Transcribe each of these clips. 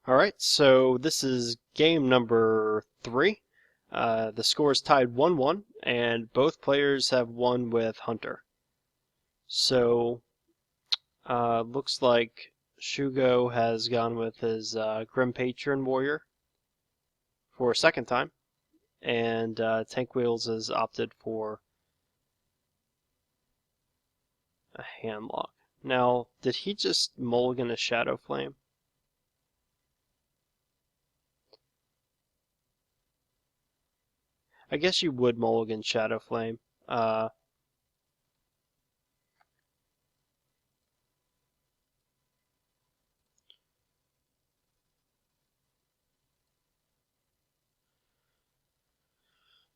Alright, so this is game number 3. The score is tied 1-1, and both players have won with Hunter. So, looks like Shugo has gone with his Grim Patron Warrior for a second time, and Tank Wheels has opted for a Handlock. Now, did he just mulligan a Shadow Flame? I guess you would mulligan Shadow Flame.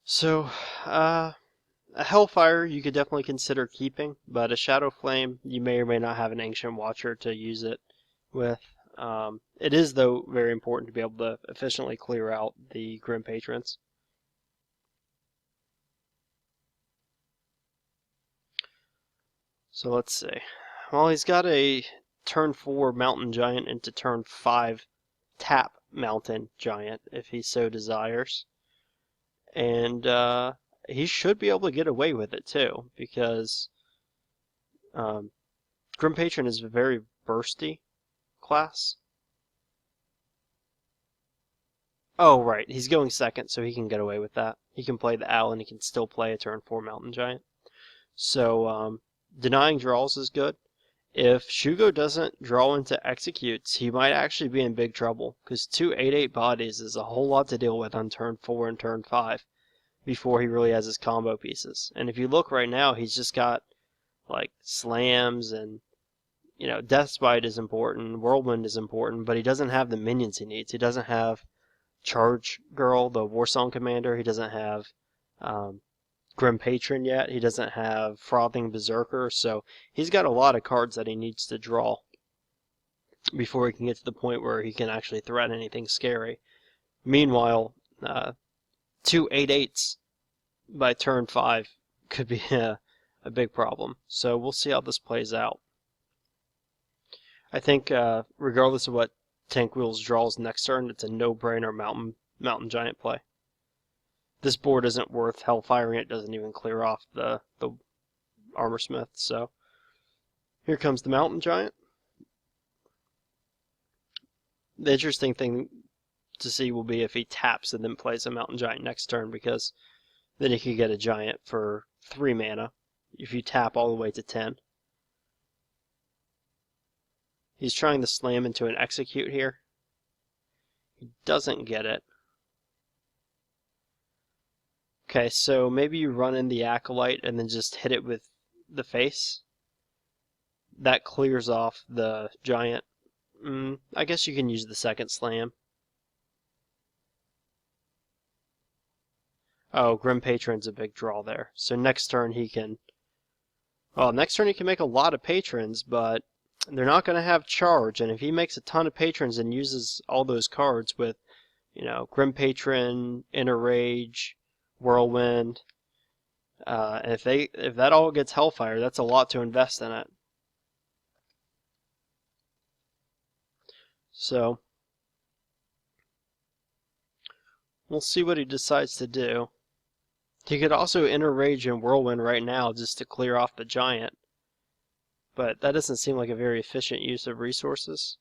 So, a Hellfire you could definitely consider keeping, but a Shadow Flame you may or may not have an Ancient Watcher to use it with. It is, though, very important to be able to efficiently clear out the Grim Patrons. So let's see. Well, he's got a turn 4 Mountain Giant into turn 5 tap Mountain Giant if he so desires. And he should be able to get away with it too, because Grim Patron is a very bursty class. Oh, right, he's going second, so he can get away with that. He can play the Owl, and he can still play a turn 4 Mountain Giant. So, denying draws is good. If Shugo doesn't draw into executes, he might actually be in big trouble, because 2 8/8 bodies is a whole lot to deal with on turn 4 and turn 5 before he really has his combo pieces. And if you look right now, he's just got like slams and, you know, Deathbite is important, Whirlwind is important, but he doesn't have the minions he needs. He doesn't have Charge Girl, the Warsong Commander. He doesn't have Grim Patron yet. He doesn't have Frothing Berserker. So he's got a lot of cards that he needs to draw before he can get to the point where he can actually threaten anything scary. Meanwhile, 2 8/8s by turn 5 could be a big problem. So we'll see how this plays out. I think regardless of what Tank Wheels draws next turn, it's a no-brainer Mountain Giant play. This board isn't worth Hellfiring. It doesn't even clear off the Armorsmith. So here comes the Mountain Giant. The interesting thing to see will be if he taps and then plays a Mountain Giant next turn, because then he could get a Giant for 3 mana if you tap all the way to 10. He's trying to slam into an execute here. He doesn't get it. Okay, so maybe you run in the Acolyte and then just hit it with the face. That clears off the Giant. I guess you can use the second slam. Oh, Grim Patron's a big draw there. So next turn he can... Well, next turn he can make a lot of Patrons, but they're not going to have charge, and if he makes a ton of Patrons and uses all those cards with, you know, Grim Patron, Inner Rage, Whirlwind, and if that all gets Hellfire, that's a lot to invest in it. So we'll see what he decides to do. He could also Inner Rage and Whirlwind right now just to clear off the Giant, but that doesn't seem like a very efficient use of resources.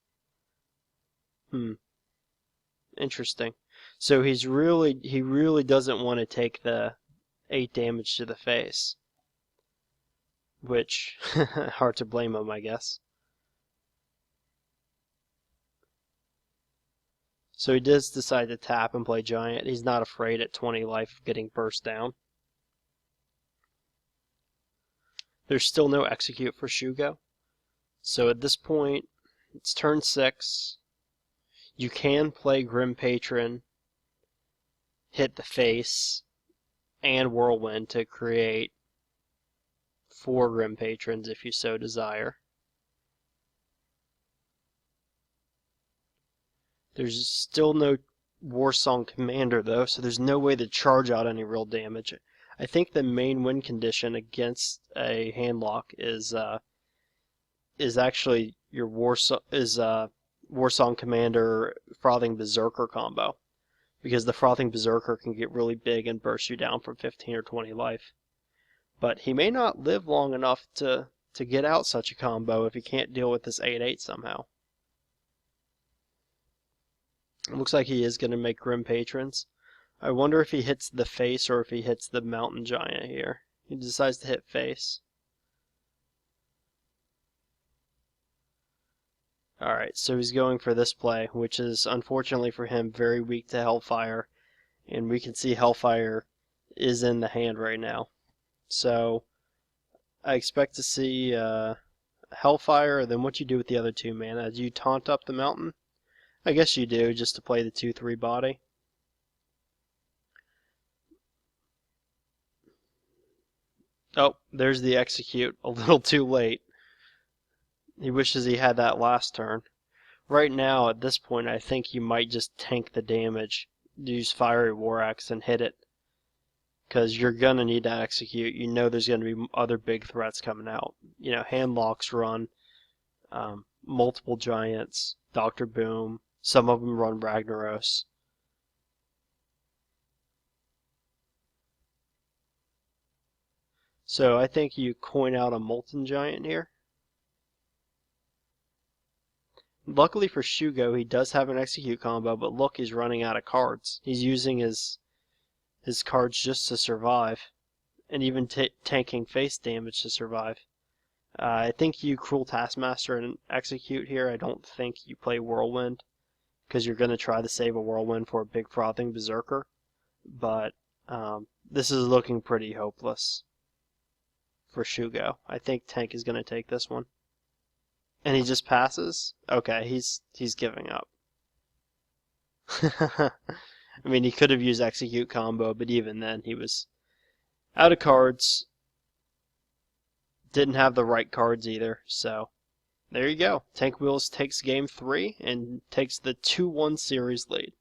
Interesting. So he really doesn't want to take the 8 damage to the face, which hard to blame him, I guess. So he does decide to tap and play Giant. He's not afraid at 20 life of getting burst down. There's still no execute for Shugo. So at this point, it's turn 6. You can play Grim Patron, hit the face, and Whirlwind to create 4 Grim Patrons if you so desire. There's still no Warsong Commander though, so there's no way to charge out any real damage. I think the main win condition against a Handlock is actually your Warsong Commander Frothing Berserker combo, because the Frothing Berserker can get really big and burst you down from 15 or 20 life. But he may not live long enough to get out such a combo if he can't deal with this 8/8 somehow. It looks like he is going to make Grim Patrons. I wonder if he hits the face or if he hits the Mountain Giant here. He decides to hit face. Alright, so he's going for this play, which is, unfortunately for him, very weak to Hellfire. And we can see Hellfire is in the hand right now. So, I expect to see Hellfire, then what you do with the other 2 mana. Do you taunt up the mountain? I guess you do, just to play the 2/3 body. Oh, there's the execute, a little too late. He wishes he had that last turn. Right now, at this point, I think you might just tank the damage, use Fiery War Axe and hit it. Because you're going to need to execute. You know there's going to be other big threats coming out. You know, Handlocks run multiple giants, Dr. Boom, some of them run Ragnaros. So I think you coin out a Molten Giant here. Luckily for Shugo, he does have an execute combo, but look, he's running out of cards. He's using his cards just to survive, and even tanking face damage to survive. I think you Cruel Taskmaster and execute here. I don't think you play Whirlwind, because you're going to try to save a Whirlwind for a big Frothing Berserker. But this is looking pretty hopeless for Shugo. I think Tank is going to take this one. And he just passes? Okay, he's giving up. I mean, he could have used execute combo, but even then he was out of cards. Didn't have the right cards either, so there you go. Tank Wheels takes game 3 and takes the 2-1 series lead.